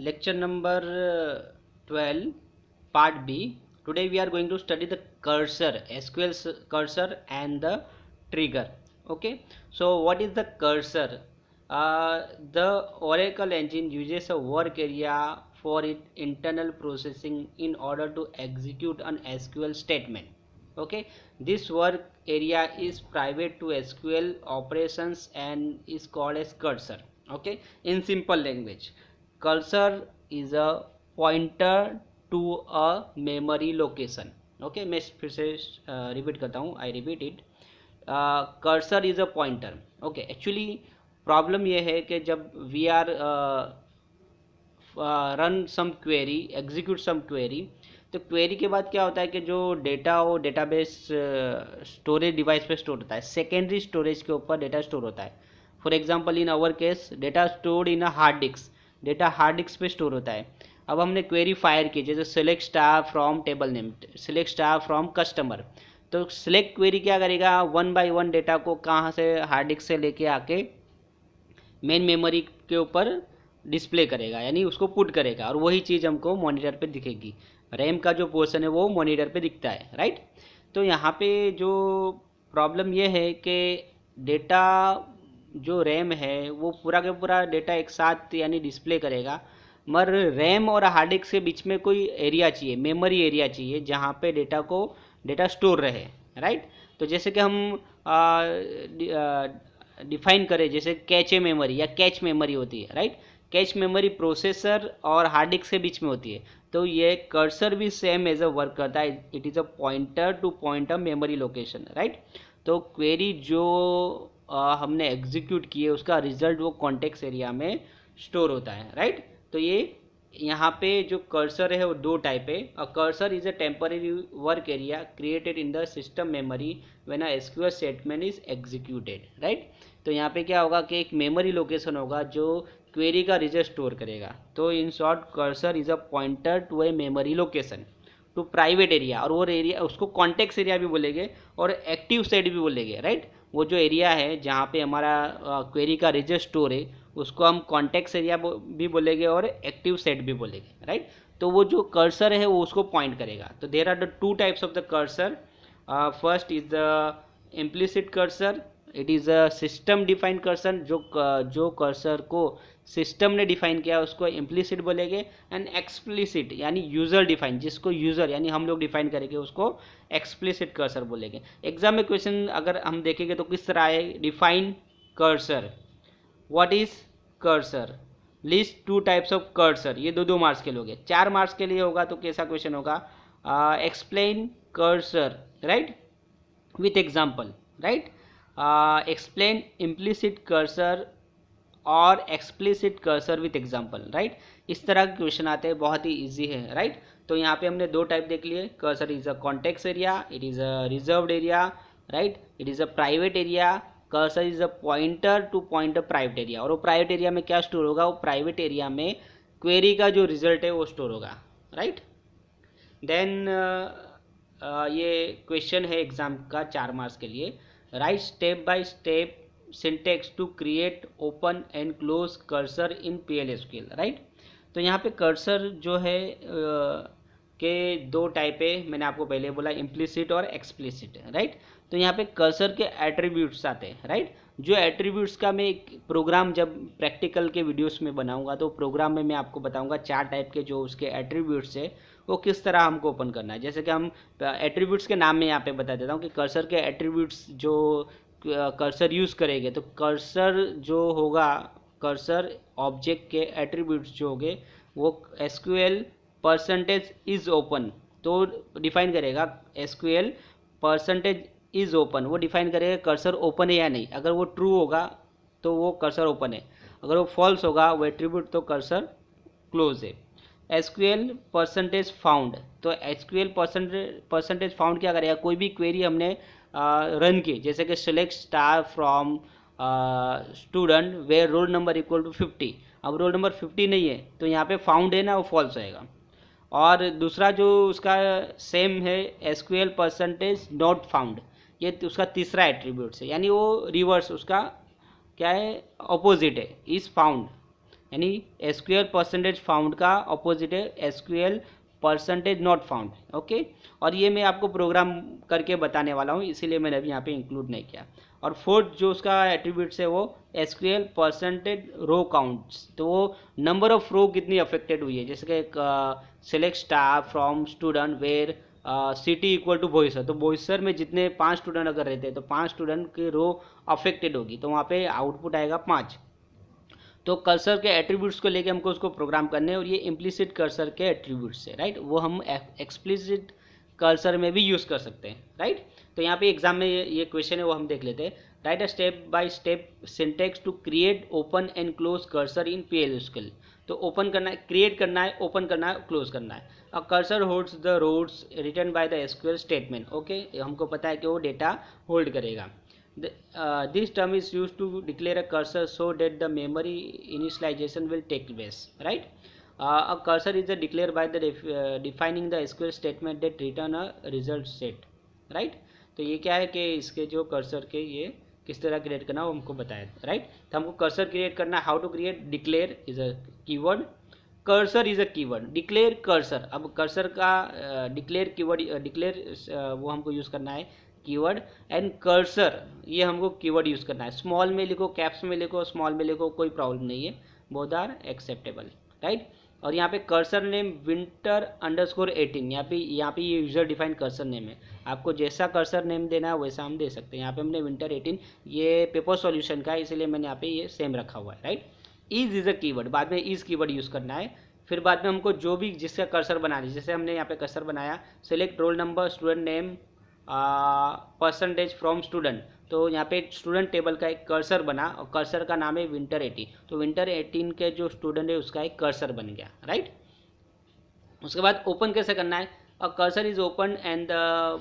lecture number 12 part B. Today we are going to study the cursor, SQL cursor and the trigger. Okay, so what is the cursor? The Oracle engine uses a work area for its internal processing in order to execute an SQL statement. Okay, this work area is private to SQL operations and is called as cursor. Okay, in simple language, cursor is a pointer to a memory location. Okay, मैं फिर से repeat करता हूँ, I repeat it. Cursor is a pointer. Okay, actually problem ये है कि जब we are run some query, execute some query, तो क्वेरी के बाद क्या होता है कि जो डेटा वो डेटाबेस स्टोरेज डिवाइस पे स्टोर होता है, सेकेंडरी स्टोरेज के ऊपर डेटा स्टोर होता है. For example in our case data stored in a hard disk, data hard disk पे स्टोर होता है. अब हमने क्वेरी फायर की, जैसे select star from table name, select star from customer. तो सिलेक्ट क्वेरी क्या करेगा, वन बाय वन डेटा को कहाँ से हार्ड डिस्क से लेके आके मेन मेमोरी के ऊपर डिस्प्ले करेगा, यानी उसको पुट करेगा, और वही चीज़ हमको मॉनिटर पे दिखेगी. रैम का जो पोर्शन है वो मॉनिटर पे दिखता है, राइट. तो यहाँ पे जो प्रॉब्लम ये है कि डेटा जो रैम है वो पूरा का पूरा डेटा एक साथ यानी डिस्प्ले करेगा, मगर रैम और हार्ड डिस्क के बीच में कोई एरिया चाहिए, मेमोरी एरिया चाहिए, जहाँ पे डेटा स्टोर रहे, राइट. तो जैसे कि हम डिफाइन करें, जैसे कैचे मेमोरी या कैच मेमोरी होती है, राइट. कैच मेमोरी प्रोसेसर और हार्ड डिस्क के बीच में होती है. तो ये कर्सर भी सेम एज अ वर्क करता है, it is a pointer two point a memory location, right. तो क्वेरी जो हमने एग्जीक्यूट की है उसका रिजल्ट वो कॉन्टेक्स्ट एरिया में स्टोर होता है, राइट. तो ये यहाँ पे जो कर्सर है वो दो टाइप है. A cursor is a temporary work area created in the system memory when a SQL statement is executed, right. तो यहाँ पे क्या होगा कि एक मेमोरी लोकेशन होगा जो क्वेरी का रिजल्ट स्टोर करेगा. तो in short cursor is a pointer to a memory location to private area, और वो एरिया उसको कॉन्टेक्स्ट एरिया भी बोलेंगे और एक्टिव सेट भी बोलेंगे, राइट. वो जो एरिया है जहाँ पे हमारा क्वेरी का रिजल्ट स्टोर है उसको हम कॉन्टेक्स्ट एरिया भी बोलेंगे और एक्टिव सेट भी बोलेंगे, राइट. तो वो जो कर्सर है वो उसको पॉइंट करेगा. तो there are the two types of the cursor. First is the implicit cursor. It is a system defined cursor. जो कर्सर को सिस्टम ने डिफाइन किया उसको इम्प्लिसिट बोलेंगे. एंड एक्सप्लिसिट यानी यूज़र डिफाइन, जिसको यूज़र यानी हम लोग डिफाइन करेंगे उसको एक्सप्लिसिट कर्सर बोलेंगे. एग्जाम में क्वेश्चन अगर हम देखेंगे तो किस तरह है, define cursor, what is cursor, list two types of cursor. ये दो मार्क्स के लिए हो गए. 4 मार्क्स के लिए होगा तो कैसा क्वेश्चन होगा, explain cursor, right, with example, right. Explain implicit cursor और explicit cursor with example, right. इस तरह के क्वेश्चन आते हैं, बहुत ही इजी है, राइट. तो यहाँ पे हमने दो टाइप देख लिए. Cursor is a context area, it is a reserved area, right. It is a private area. Cursor is a pointer two point a private area. और वो प्राइवेट एरिया में क्या स्टोर होगा, वो प्राइवेट एरिया में query का जो result है वो स्टोर होगा, राइट. देन ये क्वेश्चन है एग्जाम का 4 मार्क्स के लिए. Right step by step syntax to create open and close cursor in PL/SQL, right. तो यहाँ पे कर्सर जो है के दो टाइप है, मैंने आपको पहले बोला इम्प्लिसिट और एक्सप्लिसिट, राइट. तो यहाँ पे कर्सर के एट्रीब्यूट्स आते हैं, राइट. जो एट्रीब्यूट्स का मैं एक प्रोग्राम जब प्रैक्टिकल के वीडियोस में बनाऊंगा तो प्रोग्राम में मैं आपको बताऊंगा 4 टाइप के जो उसके एट्रीब्यूट्स है वो किस तरह हमको ओपन करना है. जैसे कि हम एट्रीब्यूट्स के नाम में यहाँ पे बता देता हूँ कि कर्सर के एट्रीब्यूट्स जो कर्सर यूज़ करेंगे, तो कर्सर जो होगा, कर्सर ऑब्जेक्ट के एट्रीब्यूट्स जो होंगे वो SQL परसेंटेज इज़ ओपन तो डिफाइन करेगा. SQL परसेंटेज इज़ ओपन वो डिफाइन करेगा कर्सर ओपन है या नहीं. अगर वो ट्रू होगा तो वो कर्सर ओपन है, अगर वो फॉल्स होगा वो एट्रीब्यूट तो कर्सर क्लोज है. SQL परसेंटेज फाउंड, तो SQL परसेंटेज फाउंड क्या करेगा, कोई भी क्वेरी हमने रन की, जैसे कि select star from student where roll number equal to 50. अब रोल नंबर 50 नहीं है तो यहाँ पे फाउंड है ना, वो फॉल्स आएगा. और दूसरा जो उसका सेम है SQL परसेंटेज नॉट फाउंड, ये उसका तीसरा एट्रीब्यूट है, यानी वो रिवर्स उसका क्या है, अपोजिट है, इज़ फाउंड. यानी एसक्यूएल परसेंटेज फाउंड का ऑपोजिट है SQL percentage not found. Okay, और ये मैं आपको प्रोग्राम करके बताने वाला हूँ, इसीलिए मैंने अभी यहाँ पे इंक्लूड नहीं किया। और फोर्थ जो उसका एट्रीब्यूट्स है वो एसक्यूएल परसेंटेज रो काउंट्स, तो वो नंबर ऑफ रो कितनी अफेक्टेड हुई है, जैसे कि select star from student where city equal to Boisar, तो बोईसर में जितने 5 स्टूडेंट अगर रहते हैं तो 5 स्टूडेंट की रो अफेक्टेड होगी, तो वहाँ पे आउटपुट आएगा 5। तो कर्सर के एट्रीब्यूट्स को लेके हमको उसको प्रोग्राम करने हैं, और ये इम्प्लिसिट कर्सर के एट्रीब्यूट्स है, राइट, वो हम एक्सप्लिसिट कर्सर में भी यूज़ कर सकते हैं, राइट। तो यहाँ पे एग्जाम में ये क्वेश्चन है वो हम देख लेते हैं। Right a step by step syntax to create open and close cursor in PL/SQL। तो ओपन करना है, क्रिएट करना है, ओपन करना है, क्लोज करना है। A cursor holds the rows returned by the SQL statement. Okay, हमको पता है कि वो डेटा होल्ड करेगा। This term is used to declare a cursor so that the memory initialization will take place, right. A cursor is declared by the defining the SQL statement that return a result set, right। तो ये क्या है कि इसके जो cursor के ये किस तरह क्रिएट करना वो हमको बताया, राइट। तो हमको कर्सर क्रिएट करना, how to create, declare is a keyword, cursor is a keyword, declare cursor. अब कर्सर का डिक्लेयर कीवर्ड, डिक्लेयर वो हमको यूज़ करना है कीवर्ड, एंड कर्सर ये हमको कीवर्ड यूज़ करना है। स्मॉल में लिखो, कैप्स में लिखो, स्मॉल में लिखो, कोई प्रॉब्लम नहीं है, बोथ आर एक्सेप्टेबल, राइट। और यहाँ पे कर्सर नेम winter_18, यहाँ पे ये यूजर डिफाइंड कर्सर नेम है। आपको जैसा कर्सर नेम देना है वैसा हम दे सकते हैं। यहाँ पे हमने winter_18 ये पेपर सॉल्यूशन का है, इसलिए मैंने यहाँ पे ये सेम रखा हुआ है, राइट। इज अ कीवर्ड, बाद में इज कीवर्ड यूज़ करना है। फिर बाद में हमको जो भी जिसका कर्सर बना ली, जैसे हमने यहाँ पे कर्सर बनाया, select roll number, student name, percentage from student, तो यहाँ पे स्टूडेंट टेबल का एक कर्सर बना और कर्सर का नाम है winter_18, तो winter_18 के जो स्टूडेंट है उसका एक कर्सर बन गया, राइट। उसके बाद ओपन कैसे करना है, a cursor is open and the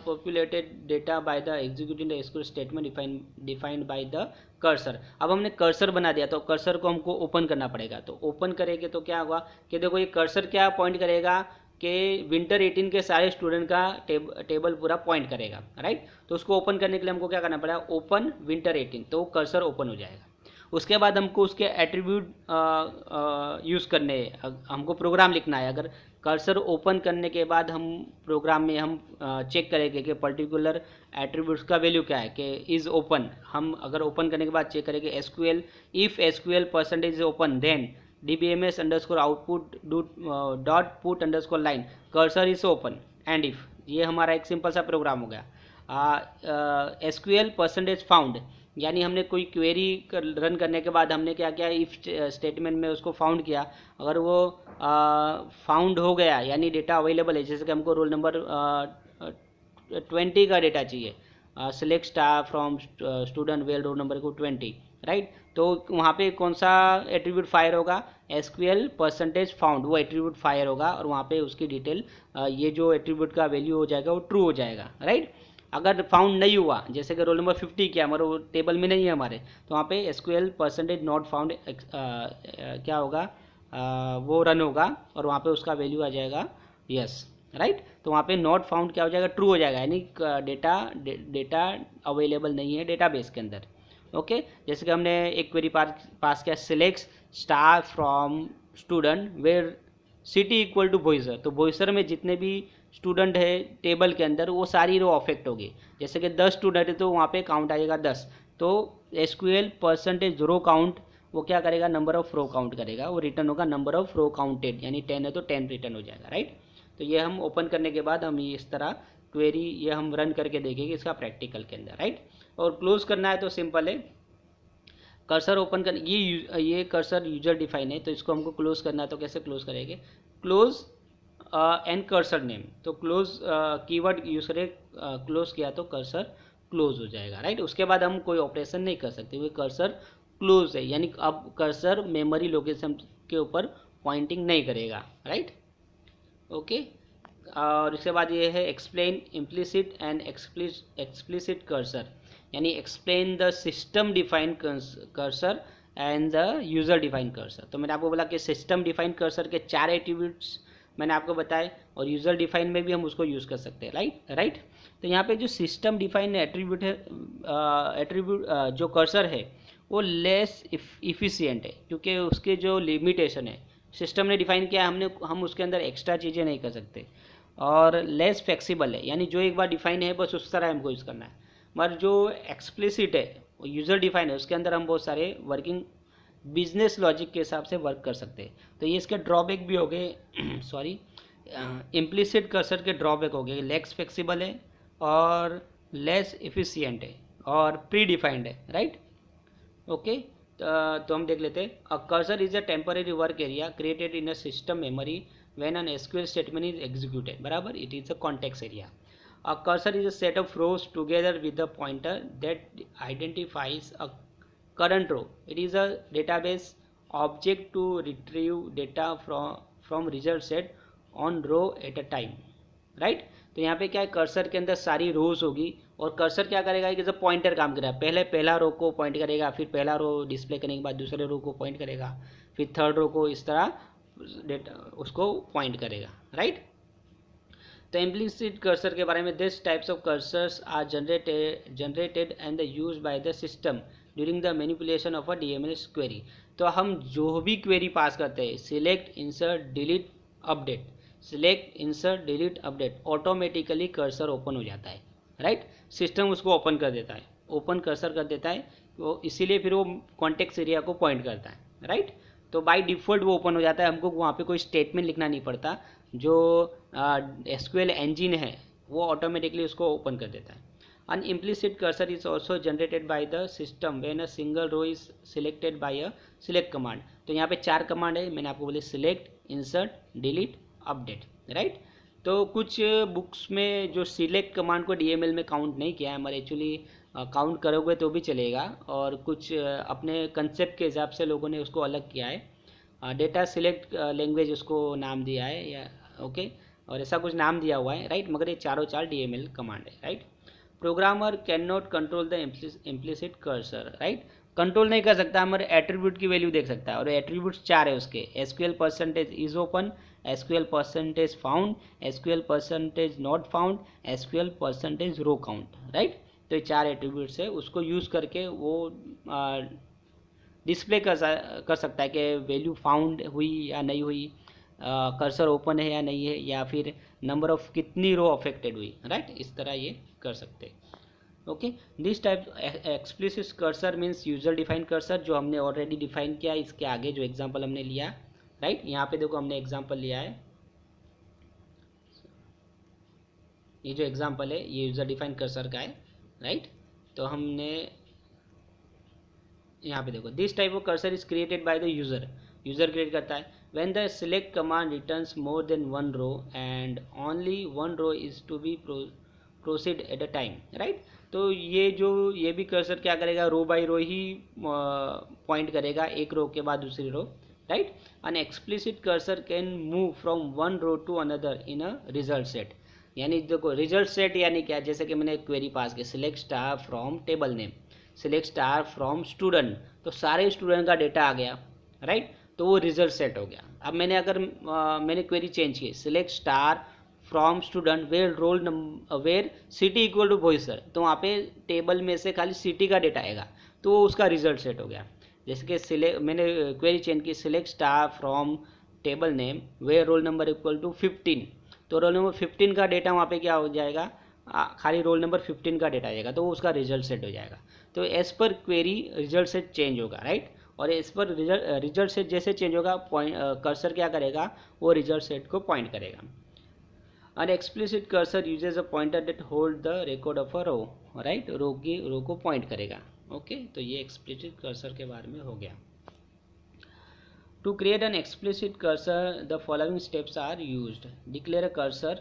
populated data by the executing the SQL statement defined by the cursor. अब हमने कर्सर बना दिया तो कर्सर को हमको ओपन करना पड़ेगा, तो ओपन करेंगे तो क्या होगा कि देखो ये कर्सर क्या पॉइंट करेगा कि winter_18 के सारे स्टूडेंट का टेबल पूरा पॉइंट करेगा, राइट। तो उसको ओपन करने के लिए हमको क्या करना पड़ेगा, ओपन winter_18, तो कर्सर ओपन हो जाएगा। उसके बाद हमको उसके एट्रीब्यूट यूज़ करने, हमको प्रोग्राम लिखना है। अगर कर्सर ओपन करने के बाद हम प्रोग्राम में हम चेक करेंगे कि पर्टिकुलर एट्रीब्यूट्स का वैल्यू क्या है, कि इज़ ओपन, हम अगर ओपन करने के बाद चेक करेंगे SQL, if SQL percentage is open then dbms_output dot put underscore line cursor is open end if, ये हमारा एक सिंपल सा प्रोग्राम हो गया। SQL परसेंटेज फाउंड, यानी हमने कोई क्वेरी रन करने के बाद हमने क्या किया, इफ स्टेटमेंट में उसको फाउंड किया, अगर वो फाउंड हो गया यानी डेटा अवेलेबल है, जैसे कि हमको रोल नंबर 20 का डेटा चाहिए, select star from student well roll number को 20, राइट। तो वहाँ पे कौन सा एट्रीब्यूट फायर होगा, SQL परसेंटेज फाउंड, वो एट्रीब्यूट फायर होगा और वहाँ पे उसकी डिटेल ये जो एट्रीब्यूट का वैल्यू हो जाएगा वो ट्रू हो जाएगा, राइट। अगर फाउंड नहीं हुआ, जैसे कि रोल नंबर 50 किया हमारे वो टेबल में नहीं है हमारे, तो वहाँ पे SQL परसेंटेज नॉट फाउंड क्या होगा, वो रन होगा और वहाँ पे उसका वैल्यू आ जाएगा यस, राइट। तो वहाँ पे नॉट फाउंड क्या हो जाएगा, ट्रू हो जाएगा, यानी डेटा अवेलेबल नहीं है डेटाबेस के अंदर। ओके, जैसे कि हमने एक क्वेरी पास किया, select star from student where city equal to Boisar, तो बोईसर में जितने भी स्टूडेंट है टेबल के अंदर वो सारी रो अफेक्ट होगी। जैसे कि 10 स्टूडेंट है तो वहाँ पे काउंट आएगा 10, तो SQL परसेंटेज रो काउंट वो क्या करेगा, नंबर ऑफ रो काउंट करेगा, वो रिटर्न होगा नंबर ऑफ रो काउंटेड, यानी 10 है तो 10 रिटर्न हो जाएगा, राइट। तो ये हम ओपन करने के बाद हम इस तरह क्वेरी ये हम रन करके देखेंगे इसका प्रैक्टिकल के अंदर, राइट। और क्लोज करना है तो सिंपल है, कर्सर ओपन कर, ये कर्सर यूजर डिफाइन है, तो इसको हमको क्लोज करना है तो कैसे क्लोज करेंगे, क्लोज एंड कर्सर नेम, तो क्लोज कीवर्ड यूज करें, क्लोज किया तो कर्सर क्लोज हो जाएगा, राइट। उसके बाद हम कोई ऑपरेशन नहीं कर सकते, वो कर्सर क्लोज है, यानी अब कर्सर मेमोरी लोकेशन के ऊपर पॉइंटिंग नहीं करेगा, राइट। ओके, और इसके बाद ये है explain implicit and explicit cursor, यानी explain the system defined cursor and the user defined cursor. तो मैंने आपको बोला कि सिस्टम डिफाइंड कर्सर के 4 एट्रीब्यूट्स मैंने आपको बताए, और यूज़र डिफाइन में भी हम उसको यूज़ कर सकते हैं, राइट। तो यहाँ पे जो सिस्टम डिफाइंड एट्रीब्यूट है, एट्रीब्यूट जो कर्सर है वो लेस इफ़िशियंट है, क्योंकि उसके जो लिमिटेशन है सिस्टम ने डिफाइन किया है, हम उसके अंदर एक्स्ट्रा चीज़ें नहीं कर सकते। और लेस फ्लेक्सिबल है, यानी जो एक बार डिफाइन है बस उस तरह हमको यूज़ करना है। मगर जो एक्सप्लिसिट है, यूज़र डिफाइन है, उसके अंदर हम बहुत सारे वर्किंग बिजनेस लॉजिक के हिसाब से वर्क कर सकते हैं। तो ये इसके ड्रॉबैक भी हो गए सॉरी, इम्प्लिसिट कर्सर के ड्रॉबैक हो गए, लेस फ्लेक्सिबल है और लेस इफिशियंट है और प्री डिफाइंड है, राइट। ओके, तो हम देख लेते हैं। A cursor is a temporary work area created in a system memory when an SQL statement is executed, बराबर, it is a context area. A cursor is a set of rows together with the pointer that identifies a current row. It is a database object to retrieve data from result set on row at a time, right। तो यहाँ पे क्या है, cursor के अंदर सारी रोज होगी और कर्सर क्या करेगा कि जब पॉइंटर काम करेगा, पहले पहला रो को पॉइंट करेगा, फिर पहला रो डिस्प्ले करने के बाद दूसरे रो को पॉइंट करेगा, फिर थर्ड रो को, इस तरह डेटा उसको पॉइंट करेगा, राइट। तो इम्प्लिसिट कर्सर के बारे में, this types of cursors are generated and use by the system during the manipulation of a DML query. तो हम जो भी क्वेरी पास करते हैं, select, insert, delete, update, select, insert, delete, update, automatically cursor open हो जाता है, right. System उसको ओपन कर देता है, ओपन कर्सर कर देता है, वो इसीलिए फिर वो कॉन्टेक्स्ट एरिया को पॉइंट करता है, राइट। तो बाय डिफ़ॉल्ट वो ओपन हो जाता है, हमको वहाँ पे कोई स्टेटमेंट लिखना नहीं पड़ता, जो एसक्यूएल इंजन है वो ऑटोमेटिकली उसको ओपन कर देता है। An implicit cursor is also generated by the system when a single row is selected by a select command। तो यहाँ पे 4 कमांड है, मैंने आपको बोले select, insert, delete, update, right. तो कुछ बुक्स में जो सिलेक्ट कमांड को डीएमएल में काउंट नहीं किया है, हमारे एक्चुअली काउंट करोगे तो भी चलेगा, और कुछ अपने कंसेप्ट के हिसाब से लोगों ने उसको अलग किया है, डेटा सिलेक्ट लैंग्वेज उसको नाम दिया है, या ओके, और ऐसा कुछ नाम दिया हुआ है, राइट। मगर ये चारों चार डीएमएल कमांड है, right. Programmer can not control the implicit cursor, right. Control नहीं कर सकता, हमारे एट्रीब्यूट की वैल्यू देख सकता है, और एट्रीब्यूट्स 4 है उसके, SQL percentage is open, SQL percentage found, SQL percentage not found, SQL percentage row count, right. तो ये 4 एट्रीब्यूट्स है, उसको यूज़ करके वो डिस्प्ले कर सकता है कि वैल्यू फाउंड हुई या नहीं हुई, कर्सर ओपन है या नहीं है, या फिर नंबर ऑफ कितनी रो अफेक्टेड हुई, राइट। इस तरह ये कर सकते हैं। Okay, this type explicit cursor means user define cursor, जो हमने ऑलरेडी डिफाइन किया। इसके आगे जो एग्जांपल हमने लिया, राइट, यहाँ पे देखो हमने एग्जांपल लिया है, ये जो एग्जांपल है ये यूजर डिफाइन कर्सर का है, राइट। तो हमने यहाँ पे देखो, this type of cursor is created by the user, user create करता है। When the select command returns more than one row and only one row is to be proceed at a time, right. तो ये भी cursor क्या करेगा, रो bye रो ही point करेगा, एक रो के बाद दूसरी row, right. An explicit cursor can move from one row to another in a result set. यानी देखो रिजल्ट सेट यानी क्या, जैसे कि मैंने क्वेरी पास की, select star from table name, select star from student, तो सारे स्टूडेंट का डेटा आ गया, राइट। तो वो रिजल्ट सेट हो गया। अब मैंने क्वेरी चेंज की, select star from student where roll number where city equal to Boisar, तो वहाँ पे टेबल में से खाली सिटी का डेटा आएगा, तो वो उसका रिजल्ट सेट हो गया। जैसे कि मैंने क्वेरी चेंज की, select star from table name where roll number equal to 15, तो रोल नंबर 15 का डेटा वहाँ पे क्या हो जाएगा, खाली रोल नंबर 15 का डेटा आएगा, तो वो उसका रिजल्ट सेट हो जाएगा। तो as per query result set change होगा, राइट। और इस पर रिजल्ट सेट जैसे चेंज होगा, कर्सर क्या करेगा, वो रिजल्ट सेट को पॉइंट करेगा। An explicit cursor uses a pointer that hold the record of a row, right, रो को पॉइंट करेगा। ओके, तो ये explicit cursor के बारे में हो गया। To create an explicit cursor, the following steps are used. Declare a cursor.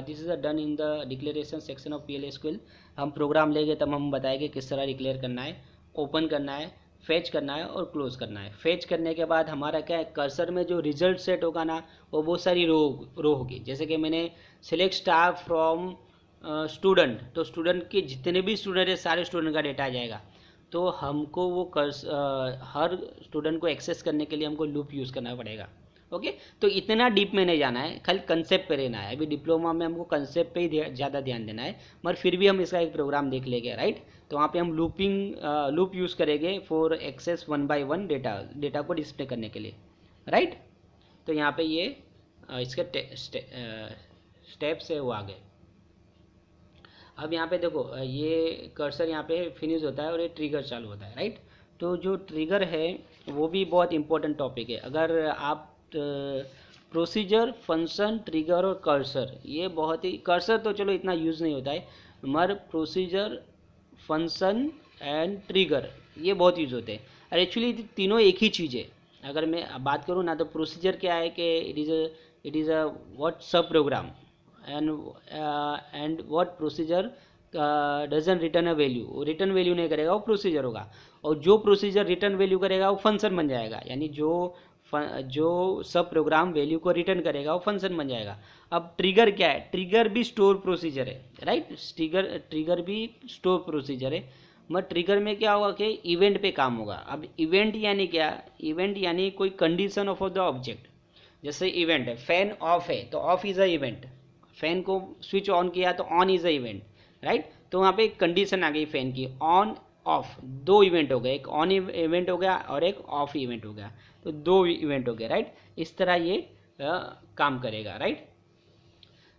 This is done in the declaration section of PL/SQL। हम प्रोग्राम लेंगे तब हम बताएंगे किस तरह डिक्लेयर करना है, ओपन करना है, फेच करना है और क्लोज करना है। फेच करने के बाद हमारा क्या है, कर्सर में जो रिजल्ट सेट होगा ना, वो बहुत सारी रो होगी। जैसे कि मैंने सिलेक्ट स्टार फ्रॉम स्टूडेंट, तो स्टूडेंट के जितने भी स्टूडेंट है सारे स्टूडेंट का डेटा आ जाएगा। तो हमको वो हर स्टूडेंट को एक्सेस करने के लिए हमको लूप यूज़ करना पड़ेगा। ओके तो इतना डीप में नहीं जाना है, खाली कंसेप्ट पे रहना है। अभी डिप्लोमा में हमको कंसेप्ट पे ही ज़्यादा ध्यान देना है, मगर फिर भी हम इसका एक प्रोग्राम देख लेंगे, राइट। तो वहाँ पे हम लूप यूज़ करेंगे फॉर एक्सेस 1 by 1 डेटा को डिस्प्ले करने के लिए, राइट। तो यहाँ पे ये इसके स्टेप्स है वो आ गए। अब यहाँ पे देखो ये कर्सर यहाँ पे फिनिश होता है और ये ट्रिगर चालू होता है, राइट। तो जो ट्रिगर है वो भी बहुत इंपॉर्टेंट टॉपिक है। अगर आप प्रोसीजर, फंक्शन, ट्रिगर और कर्सर, ये बहुत ही, कर्सर तो चलो इतना यूज़ नहीं होता है, मगर प्रोसीजर, फंक्शन एंड ट्रिगर ये बहुत यूज़ होते हैं। और एक्चुअली तीनों एक ही चीज़ है। अगर मैं बात करूँ ना, तो प्रोसीजर क्या है कि it is a what sub program and what procedure doesn't return a value, return value नहीं करेगा वो प्रोसीजर होगा, और जो प्रोसीजर रिटर्न वैल्यू करेगा वो फंक्शन बन जाएगा, यानी जो सब प्रोग्राम वैल्यू को रिटर्न करेगा वो फंक्शन बन जाएगा। अब ट्रिगर क्या है? ट्रिगर भी स्टोर प्रोसीजर है, राइट। ट्रिगर भी स्टोर प्रोसीजर है, मगर ट्रिगर में क्या होगा कि इवेंट पे काम होगा। अब इवेंट यानी क्या? इवेंट यानी कोई कंडीशन ऑफ द ऑब्जेक्ट। जैसे इवेंट है, फैन ऑफ है तो of is a event, fan को स्विच ऑन किया तो on is a event, right. तो वहाँ पे एक कंडीशन आ गई फैन की, ऑन ऑफ, दो इवेंट हो गए, एक ऑन इवेंट हो गया और एक ऑफ इवेंट हो गया, तो दो इवेंट हो गए, राइट। इस तरह ये काम करेगा, राइट।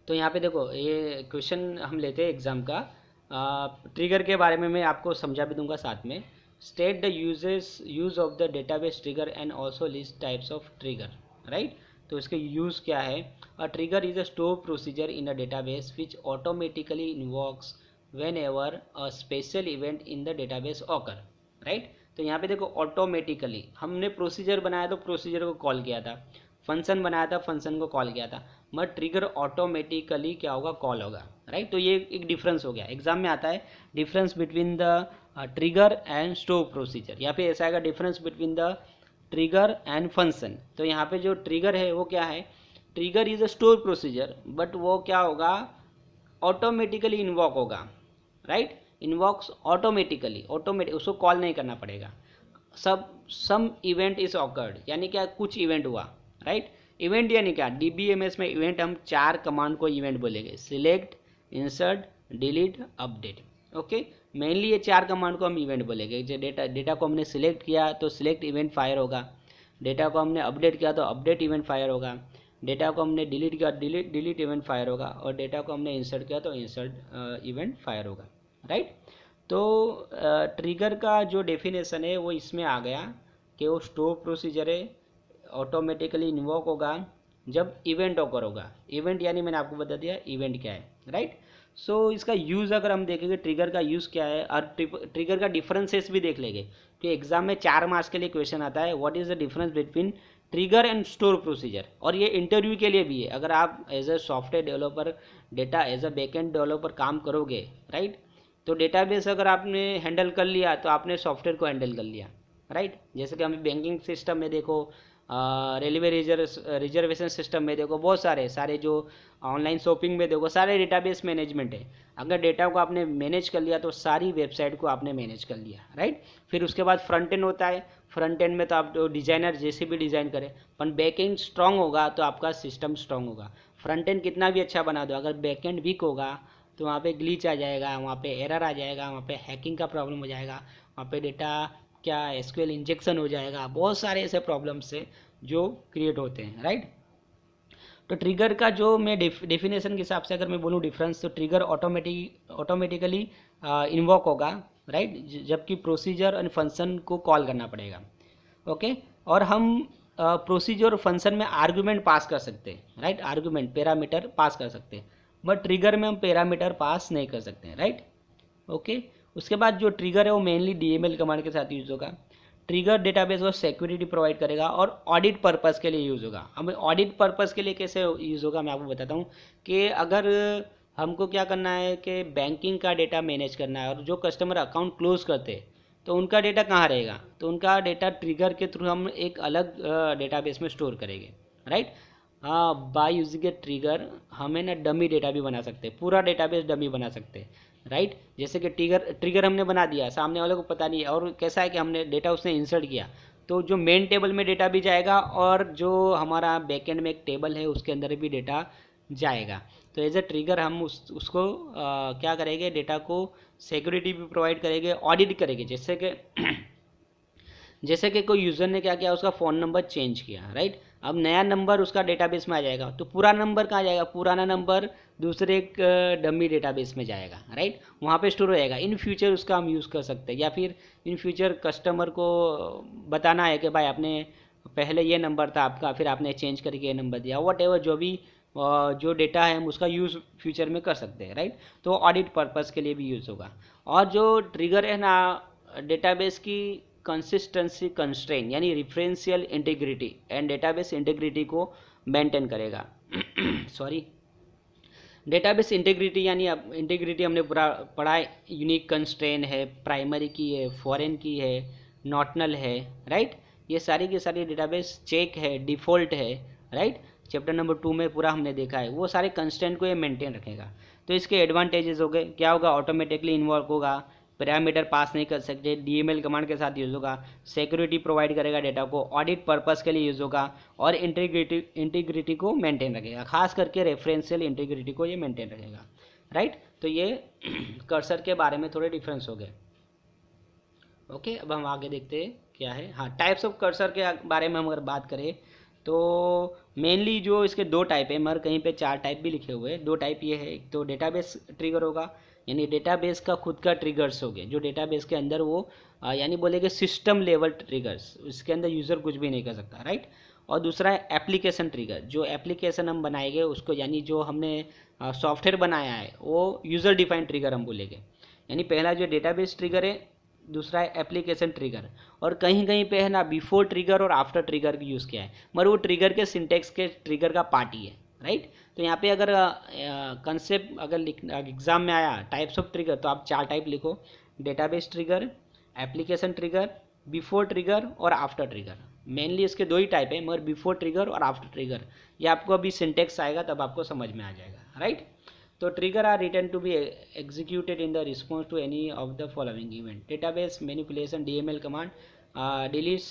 तो यहाँ पे देखो ये क्वेश्चन हम लेते हैं एग्जाम का। ट्रिगर के बारे में मैं आपको समझा भी दूंगा साथ में। State the use of the database trigger and also list types of trigger, right. तो इसके यूज़ क्या है? A trigger is a store procedure in a database which automatically invokes when ever a special event in the database occur, right. तो यहाँ पे देखो automatically हमने procedure बनाया तो प्रोसीजर को कॉल किया था, फंक्शन बनाया था, फंक्शन को कॉल किया था, मगर ट्रिगर ऑटोमेटिकली क्या होगा? कॉल होगा, राइट। तो ये एक डिफरेंस हो गया। एग्जाम में आता है difference between the trigger and store procedure. यहाँ पे ऐसा आएगा difference between the trigger and function. तो यहाँ पे जो ट्रिगर है वो क्या है? Trigger is a store procedure, but वो क्या होगा? ऑटोमेटिकली इन्वॉक होगा, राइट। इन्वॉक्स ऑटोमेटिकली, उसको कॉल नहीं करना पड़ेगा। सम इवेंट इज ऑकर्ड, यानी क्या? कुछ इवेंट हुआ, राइट। इवेंट यानी क्या? डीबीएमएस में इवेंट हम 4 कमांड को इवेंट बोलेंगे, select, insert, delete, update, okay. Mainly ये 4 कमांड को हम इवेंट बोलेंगे। जो डेटा को हमने सिलेक्ट किया तो सिलेक्ट इवेंट फायर होगा, डेटा को हमने अपडेट किया तो अपडेट इवेंट फायर होगा, डेटा को हमने डिलीट किया डिलीट इवेंट फायर होगा, और डेटा को हमने इंसर्ट किया तो इंसर्ट इवेंट फायर होगा, राइट। तो ट्रिगर का जो डेफिनेशन है वो इसमें आ गया कि वो स्टोर प्रोसीजर है, ऑटोमेटिकली इन्वोक होगा जब इवेंट ऑकर होगा। इवेंट यानी मैंने आपको बता दिया इवेंट क्या है, राइट। सो इसका यूज़ अगर हम देखेंगे ट्रिगर का यूज़ क्या है, और ट्रिगर का डिफरेंसेस भी देख लेंगे कि एग्जाम में 4 मार्क्स के लिए क्वेश्चन आता है, what is the difference between trigger and store procedure. और ये इंटरव्यू के लिए भी है। अगर आप as a software developer, data as a backend developer काम करोगे, राइट, तो डेटाबेस अगर आपने हैंडल कर लिया तो आपने सॉफ्टवेयर को हैंडल कर लिया, राइट। जैसे कि हमें बैंकिंग सिस्टम में देखो, रेलवे रिजर्वेशन सिस्टम में देखो, बहुत सारे जो ऑनलाइन शॉपिंग में देखो, सारे डेटाबेस मैनेजमेंट है। अगर डेटा को आपने मैनेज कर लिया तो सारी वेबसाइट को आपने मैनेज कर लिया, राइट। फिर उसके बाद फ्रंट एंड होता है। फ्रंट एंड में तो आप डिज़ाइनर जैसे भी डिज़ाइन करें, पर बैक एंड स्ट्रांग होगा तो आपका सिस्टम स्ट्रांग होगा। फ्रंट एंड कितना भी अच्छा बना दो, अगर बैक एंड वीक होगा तो वहाँ पे ग्लिच आ जाएगा, वहाँ पे एरर आ जाएगा, वहाँ पे हैकिंग का प्रॉब्लम हो जाएगा, वहाँ पे डेटा क्या एसक्यूएल इंजेक्शन हो जाएगा, बहुत सारे ऐसे प्रॉब्लम्स है जो क्रिएट होते हैं, राइट। तो ट्रिगर का जो मैं डेफिनेशन के हिसाब से अगर मैं बोलूँ डिफरेंस, तो ट्रिगर ऑटोमेटिकली इन्वॉक होगा, राइट, जबकि प्रोसीजर और फंक्शन को कॉल करना पड़ेगा, ओके। और हम प्रोसीजर और फंक्शन में आर्गुमेंट पास कर सकते हैं, राइट, आर्गुमेंट पैरामीटर पास कर सकते हैं, बट ट्रिगर में हम पैरामीटर पास नहीं कर सकते हैं, राइट, ओके। उसके बाद जो ट्रिगर है वो मेनली डीएमएल कमांड के साथ यूज होगा। ट्रिगर डेटाबेस को सिक्योरिटी प्रोवाइड करेगा और ऑडिट पर्पस के लिए यूज़ होगा। अब ऑडिट पर्पस के लिए कैसे यूज़ होगा मैं आपको बताता हूँ कि अगर हमको क्या करना है कि बैंकिंग का डेटा मैनेज करना है और जो कस्टमर अकाउंट क्लोज करते हैं तो उनका डेटा कहाँ रहेगा, तो उनका डेटा ट्रिगर के थ्रू हम एक अलग डेटाबेस में स्टोर करेंगे, राइट। हाँ, बाय यूजिंग ए ट्रिगर हमें ना डमी डेटा भी बना सकते हैं, पूरा डेटाबेस डमी बना सकते हैं, राइट। जैसे कि ट्रिगर हमने बना दिया, सामने वाले को पता नहीं है, और कैसा है कि हमने डेटा उसने इंसर्ट किया तो जो मेन टेबल में डेटा भी जाएगा और जो हमारा बैकएंड में एक टेबल है उसके अंदर भी डेटा जाएगा। तो एज अ ट्रिगर हम उसको क्या करेंगे, डेटा को सिक्योरिटी भी प्रोवाइड करेंगे, ऑडिट करेंगे। जैसे कि कोई यूज़र ने क्या किया, उसका फ़ोन नंबर चेंज किया, राइट। अब नया नंबर उसका डेटाबेस में आ जाएगा, तो पुराना नंबर कहाँ जाएगा, पुराना नंबर दूसरे एक डमी डेटाबेस में जाएगा, राइट, वहाँ पे स्टोर हो जाएगा। इन फ्यूचर उसका हम यूज़ कर सकते हैं, या फिर इन फ्यूचर कस्टमर को बताना है कि भाई आपने पहले ये नंबर था आपका, फिर आपने चेंज करके ये नंबर दिया, वट एवर जो भी जो डेटा है हम उसका यूज़ फ्यूचर में कर सकते हैं, राइट। तो ऑडिट पर्पज़ के लिए भी यूज़ होगा। और जो ट्रिगर है ना, डेटाबेस की कंसिस्टेंसी कंस्ट्रेन यानी रिफरेंशियल इंटीग्रिटी एंड डेटाबेस इंटीग्रिटी को मेंटेन करेगा। सॉरी, डेटाबेस इंटीग्रिटी यानी अब इंटीग्रिटी हमने पूरा पढ़ा है, यूनिक कंस्ट्रेन है, प्राइमरी की है, फॉरेन की है, नॉटनल है, राइट। ये सारी की सारी डेटाबेस चेक है, डिफ़ॉल्ट है, राइट। चैप्टर नंबर 2 में पूरा हमने देखा है, वो सारे कंस्ट्रेंट को ये मेंटेन रखेगा। तो इसके एडवांटेजेस हो गए, क्या होगा, ऑटोमेटिकली इन्वॉल्व होगा, पैरामीटर पास नहीं कर सकते, डीएमएल कमांड के साथ यूज़ होगा, सिक्योरिटी प्रोवाइड करेगा डेटा को, ऑडिट पर्पस के लिए यूज़ होगा, और इंटीग्रिटी को मेंटेन रखेगा, खास करके रेफरेंशियल इंटीग्रिटी को ये मेंटेन रखेगा, राइट। तो ये कर्सर के बारे में थोड़े डिफरेंस हो गए। ओके, अब हम आगे देखते हैं क्या है। हाँ, टाइप्स ऑफ कर्सर के बारे में हम अगर बात करें तो मेनली जो इसके दो टाइप है, मगर कहीं पे 4 टाइप भी लिखे हुए हैं। 2 टाइप ये है, एक तो डेटाबेस ट्रिगर होगा, यानी डेटाबेस का खुद का ट्रिगर्स हो गए, जो डेटाबेस के अंदर वो यानी बोलेंगे सिस्टम लेवल ट्रिगर्स, उसके अंदर यूज़र कुछ भी नहीं कर सकता, राइट। और दूसरा है एप्लीकेशन ट्रिगर, जो एप्लीकेशन हम बनाएंगे उसको, यानी जो हमने सॉफ्टवेयर बनाया है वो यूज़र डिफाइंड ट्रिगर हम बोलेंगे। यानी पहला जो डेटाबेस ट्रिगर है, दूसरा है एप्लीकेशन ट्रिगर, और कहीं कहीं पे है ना बिफोर ट्रिगर और आफ्टर ट्रिगर यूज़ किया है, मगर वो ट्रिगर के सिंटेक्स के ट्रिगर का पार्ट ही है, राइट। तो यहाँ पे अगर कंसेप्ट अगर एग्जाम में आया टाइप्स ऑफ ट्रिगर, तो आप 4 टाइप लिखो, database trigger, application trigger, before trigger और आफ्टर ट्रिगर। मेनली इसके 2 ही टाइप है, मगर बिफोर ट्रिगर और आफ्टर ट्रिगर ये आपको अभी सिंटेक्स आएगा तब आपको समझ में आ जाएगा, राइट। तो trigger are written to be executed in the response to any of the following event: database manipulation, DML command, delete,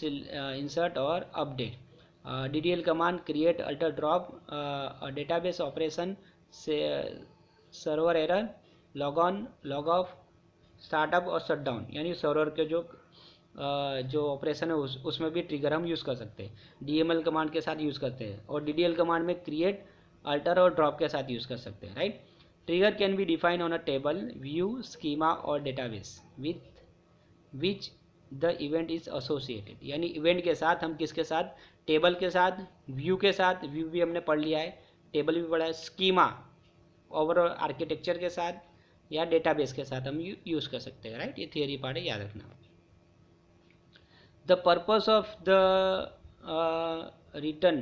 insert or update, DDL command, create, alter, drop, database operation, server error, log on, log off, startup और shut down, यानी server के जो operation है उसमें भी trigger हम use कर सकते हैं। डीएमएल कमांड के साथ यूज़ करते हैं, और डीडीएल कमांड में क्रिएट, अल्टर और ड्रॉप के साथ यूज़ कर सकते हैं, right. Trigger can be define on a table, view, schema और database with which the event is associated, यानी इवेंट के साथ हम किसके साथ, टेबल के साथ, व्यू के साथ, व्यू भी हमने पढ़ लिया है, टेबल भी पढ़ा है, स्कीमा ओवरऑल आर्किटेक्चर के साथ, या डेटाबेस के साथ हम यूज़ कर सकते हैं, राइट। ये थियरी पार्ट है, याद रखना। The purpose of the return,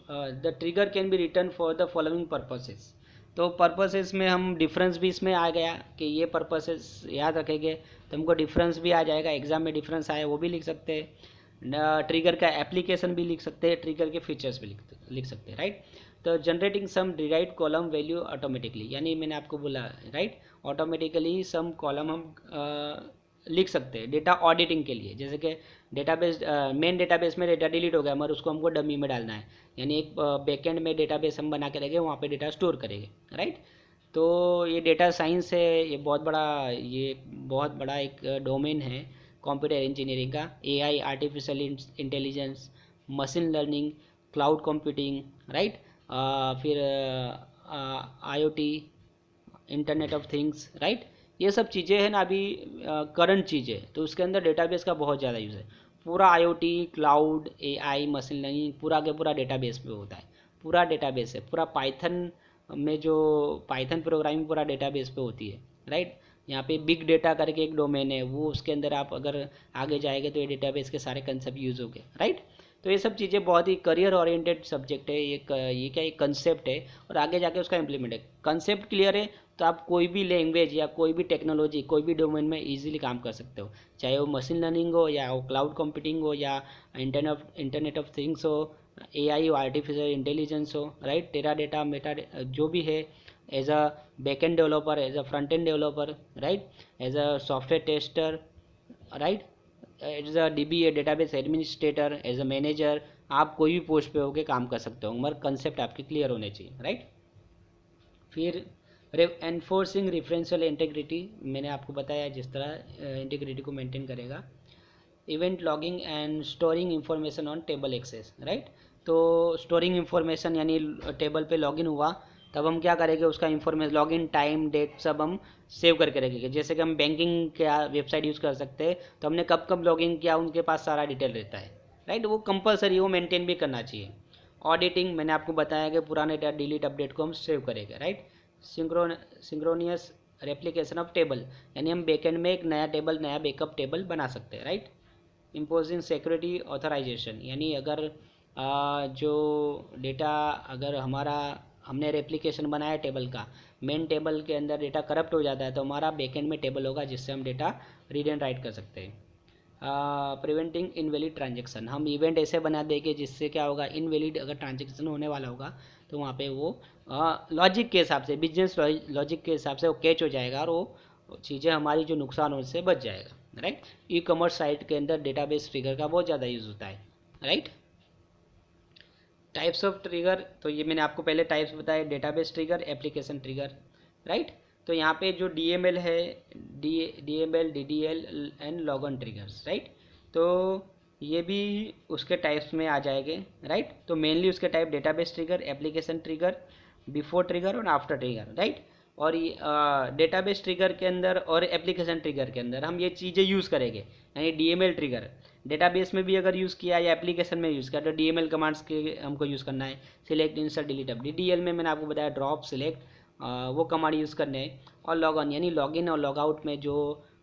the trigger can B return for the following purposes. तो पर्पसेस में हम डिफरेंस भी इसमें आ गया कि ये पर्पसेस याद रखेंगे तो हमको डिफरेंस भी आ जाएगा, एग्जाम में डिफरेंस आए वो भी लिख सकते हैं, ट्रिगर का एप्लीकेशन भी लिख सकते हैं, ट्रिगर के फीचर्स भी लिख सकते हैं, राइट। तो जनरेटिंग सम डिराइव्ड कॉलम वैल्यू ऑटोमेटिकली, यानी मैंने आपको बोला, राइट, ऑटोमेटिकली सम कॉलम हम लिख सकते हैं डेटा ऑडिटिंग के लिए। जैसे कि डेटाबेस मेन डेटाबेस में डेटा डिलीट हो गया, मगर उसको हमको डमी में डालना है, यानी एक बैकएंड में डेटाबेस हम बना के रखेंगे, वहाँ पे डेटा स्टोर करेंगे, राइट। तो ये डेटा साइंस है, ये बहुत बड़ा एक डोमेन है कंप्यूटर इंजीनियरिंग का। AI, artificial intelligence, machine learning, cloud computing, right, फिर IoT, internet of things, right. ये सब चीज़ें हैं ना अभी करंट चीज़ें, तो उसके अंदर डेटाबेस का बहुत ज़्यादा यूज़ है। पूरा IoT, cloud, AI, machine learning पूरा के पूरा डेटाबेस पे होता है, पूरा डेटाबेस है। पूरा पाइथन में जो पाइथन प्रोग्रामिंग पूरा डेटाबेस पे होती है, राइट। यहाँ पे बिग डेटा करके एक डोमेन है, वो उसके अंदर आप अगर आगे जाएंगे तो ये डेटाबेस के सारे कंसेप्ट यूज़ होंगे, राइट। तो ये सब चीज़ें बहुत ही करियर ओरिएंटेड सब्जेक्ट है, ये क्या एक कंसेप्ट है, और आगे जाके उसका इम्प्लीमेंट है। कंसेप्ट क्लियर है तो आप कोई भी लैंग्वेज या कोई भी टेक्नोलॉजी, कोई भी डोमेन में इजीली काम कर सकते हो, चाहे वो मशीन लर्निंग हो, या वो क्लाउड कंप्यूटिंग हो, या इंटरनेट ऑफ थिंग्स हो, एआई हो, आर्टिफिशियल इंटेलिजेंस हो, राइट, टेरा डेटा, मेटा, जो भी है, as a backend developer, as a front end developer, right, as a software tester, right, as a DB A database administrator, as a manager, आप कोई भी post पे होके काम कर सकते हो, मगर कंसेप्ट आपके क्लियर होने चाहिए, राइट। फिर एनफोर्सिंग रेफरेंशियल इंटीग्रिटी, मैंने आपको बताया जिस तरह इंटीग्रिटी को मेंटेन करेगा। Event logging and storing information on table access, right. तो स्टोरिंग इंफॉर्मेशन यानी टेबल पे लॉगिन हुआ तब हम क्या करेंगे, उसका इंफॉर्मेशन लॉगिन टाइम डेट सब हम सेव करके रखेंगे। जैसे कि हम बैंकिंग का वेबसाइट यूज़ कर सकते हैं तो हमने कब कब लॉगिन किया उनके पास सारा डिटेल रहता है, राइट। वो कंपलसरी, वो मेंटेन भी करना चाहिए। ऑडिटिंग मैंने आपको बताया कि पुराने डेटा डिलीट अपडेट को हम सेव करेंगे, right. Synchronous replication of table, यानी हम बैकएंड में एक नया टेबल, नया बैकअप टेबल बना सकते हैं, राइट। इम्पोजिंग सिक्योरिटी ऑथराइजेशन, यानी अगर जो डेटा, अगर हमारा हमने रेप्लिकेशन बनाया टेबल का, मेन टेबल के अंदर डेटा करप्ट हो जाता है तो हमारा बैकएंड में टेबल होगा जिससे हम डेटा रीड एंड राइट कर सकते हैं। प्रिवेंटिंग इनवैलिड ट्रांजेक्शन, हम इवेंट ऐसे बना देंगे जिससे क्या होगा, इनवैलिड अगर ट्रांजेक्शन होने वाला होगा तो वहाँ पे वो लॉजिक के हिसाब से, बिजनेस लॉजिक के हिसाब से वो कैच हो जाएगा और वो चीज़ें हमारी जो नुकसान हो उससे बच जाएगा, राइट। ई कॉमर्स साइट के अंदर डेटाबेस ट्रिगर का बहुत ज़्यादा यूज़ होता है, राइट। टाइप्स ऑफ ट्रिगर, तो ये मैंने आपको पहले टाइप्स बताए, database trigger, application trigger, right. तो यहाँ पे जो DML है, DML, DDL and logon triggers, right. तो ये भी उसके टाइप्स में आ जाएंगे, राइट। तो मेनली उसके type database trigger, application trigger, before trigger और आफ्टर ट्रिगर, राइट। और ये डेटाबेस ट्रिगर के अंदर और एप्लीकेशन ट्रिगर के अंदर हम ये चीज़ें यूज़ करेंगे, यानी DML ट्रिगर डेटाबेस में भी अगर यूज़ किया या एप्लीकेशन में यूज़ किया तो DML कमांड्स के हमको यूज़ करना है, select, insert, delete, update. DDL में मैंने आपको बताया ड्रॉप, सिलेक्ट, वो कमांड यूज़ करने हैं। और लॉगन यानी लॉगिन और लॉगआउट में जो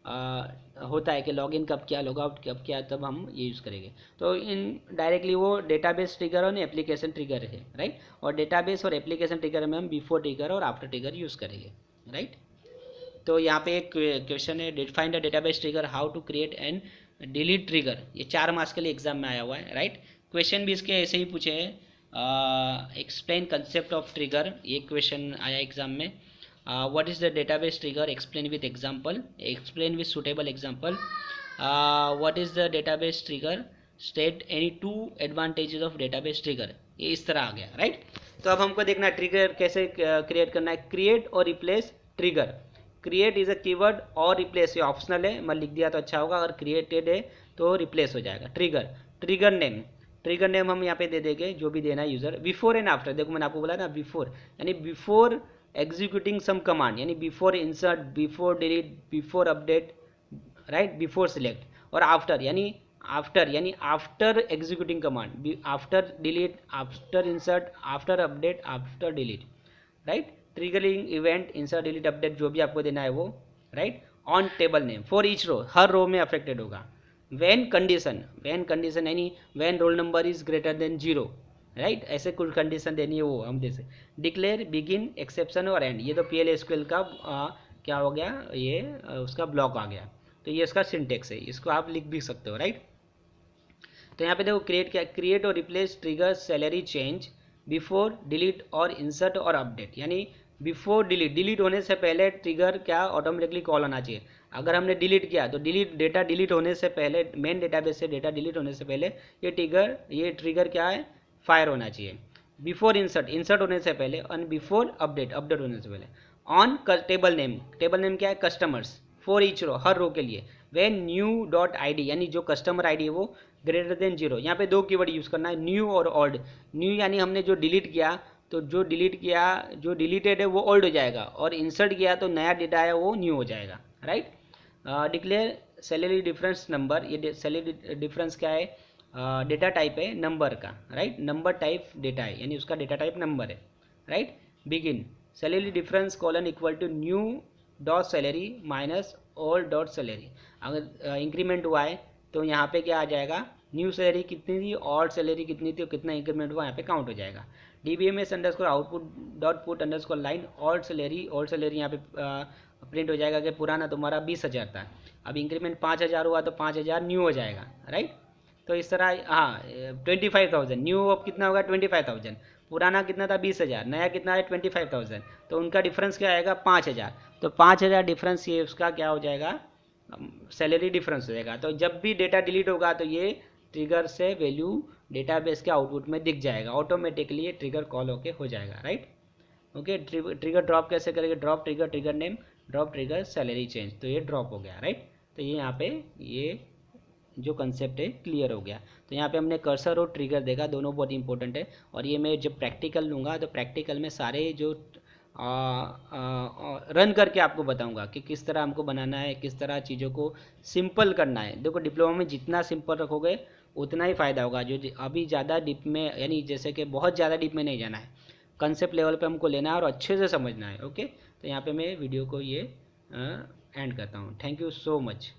होता है कि लॉगिन कब किया, लॉगआउट कब किया, तब हम ये यूज़ करेंगे। तो इन डायरेक्टली वो डेटाबेस ट्रिगर और एप्लीकेशन ट्रिगर है, राइट। और डेटाबेस और एप्लीकेशन ट्रिगर में हम बिफोर ट्रिगर और आफ्टर ट्रिगर यूज़ करेंगे, राइट। तो यहाँ पे एक क्वेश्चन है, define the database trigger, how to create and delete trigger. ये 4 मार्क्स के लिए एग्जाम में आया हुआ है, राइट। क्वेश्चन भी इसके ऐसे ही पूछे हैं, एक्सप्लेन कंसेप्ट ऑफ ट्रिगर, ये क्वेश्चन आया एग्जाम में। What is the database trigger, explain with example, explain with suitable example. What is the database trigger, state any 2 advantages of database trigger. ये इस तरह आ गया, राइट। तो अब हमको देखना ट्रिगर कैसे क्रिएट करना है। क्रिएट और replace trigger, create is a keyword और रिप्लेस ये ऑप्शनल है, मैं लिख दिया तो अच्छा होगा, अगर क्रिएटेड है तो रिप्लेस हो जाएगा। Trigger, trigger name, trigger name हम यहाँ पे दे देंगे जो भी देना है यूजर। बिफोर एंड आफ्टर, देखो मैंने आपको बोला ना, बिफोर यानी बिफोर एग्जीक्यूटिंग सम कमांड, यानी before insert, before delete, before update, right, before select. और आफ्टर यानी after executing command, after delete, after insert, after update, after delete, right. Triggering event, insert, delete, update जो भी आपको देना है वो, right. On table name, for each row, हर row में अफेक्टेड होगा। व्हेन कंडीशन यानी when roll number is greater than 0, right. ऐसे कुछ कंडीशन देनी है वो हम जैसे डिक्लेयर, बिगिन, एक्सेप्शन और एंड। ये तो PL/SQL का क्या हो गया, ये उसका ब्लॉक आ गया। तो ये इसका सिंटेक्स है, इसको आप लिख भी सकते हो, राइट। तो यहाँ पे देखो क्रिएट क्या, क्रिएट और replace trigger salary change, before delete और इंसर्ट और अपडेट। यानी बिफोर डिलीट, डिलीट होने से पहले ट्रिगर क्या ऑटोमेटिकली कॉल आना चाहिए। अगर हमने डिलीट किया तो डिलीट, डेटा डिलीट होने से पहले, मेन डेटाबेस से डेटा डिलीट होने से पहले ये ट्रिगर क्या है, फायर होना चाहिए। बिफोर इंसर्ट, इंसर्ट होने से पहले, और बिफोर अपडेट, अपडेट होने से पहले। On table name, table name क्या है, कस्टमर्स, फॉर ईच रो, हर रो के लिए। व्हेन न्यू डॉट ID, यानी जो कस्टमर ID है वो ग्रेटर देन 0। यहाँ पे 2 कीवर्ड यूज़ करना है, न्यू और ओल्ड। न्यू यानी हमने जो डिलीट किया, तो जो डिलीटेड है वो ओल्ड हो जाएगा, और इंसर्ट किया तो नया डेटा है वो न्यू हो जाएगा, right. Declare salary difference number, ये सैलरी डिफरेंस क्या है, डेटा टाइप है नंबर का, राइट। नंबर टाइप डेटा है, यानी उसका डेटा टाइप नंबर है, right. Begin, salary difference colon equal to new dot salary minus old dot salary. अगर इंक्रीमेंट हुआ है तो यहाँ पे क्या आ जाएगा, न्यू सैलरी कितनी थी, ओल्ड सैलरी कितनी थी, और कितना इंक्रीमेंट हुआ यहाँ पे काउंट हो जाएगा। DBMS underscore output dot put underscore line old salary यहाँ पे प्रिंट हो जाएगा कि पुराना तुम्हारा 20,000 था, अब इंक्रीमेंट 5,000 हुआ तो 5,000 न्यू हो जाएगा, राइट। तो इस तरह, हाँ 25,000 न्यू अब कितना होगा, 25,000, पुराना कितना था 20,000, नया कितना है 25,000, तो उनका डिफरेंस क्या आएगा 5,000। तो 5,000 डिफरेंस ये उसका क्या हो जाएगा, सैलरी डिफरेंस हो जाएगा। तो जब भी डेटा डिलीट होगा तो ये ट्रिगर से वैल्यू डेटाबेस के आउटपुट में दिख जाएगा, ऑटोमेटिकली ये ट्रिगर कॉल होके हो जाएगा, राइट। ओके, ट्रिगर ड्रॉप कैसे करेंगे, drop trigger, trigger name, drop trigger salary change, तो ये ड्रॉप हो गया, राइट। तो ये यहाँ पे ये जो कंसेप्ट है क्लियर हो गया। तो यहाँ पे हमने कर्सर और ट्रिगर देखा, दोनों बहुत इंपॉर्टेंट है। और ये मैं जब प्रैक्टिकल लूँगा तो प्रैक्टिकल में सारे जो रन करके आपको बताऊंगा कि किस तरह हमको बनाना है, किस तरह चीज़ों को सिंपल करना है। देखो डिप्लोमा में जितना सिंपल रखोगे उतना ही फ़ायदा होगा। जो अभी ज़्यादा डीप में, यानी जैसे कि बहुत ज़्यादा डीप में नहीं जाना है, कंसेप्ट लेवल पे हमको लेना है और अच्छे से समझना है। ओके, तो यहाँ पे मैं वीडियो को ये एंड करता हूँ। Thank you so much.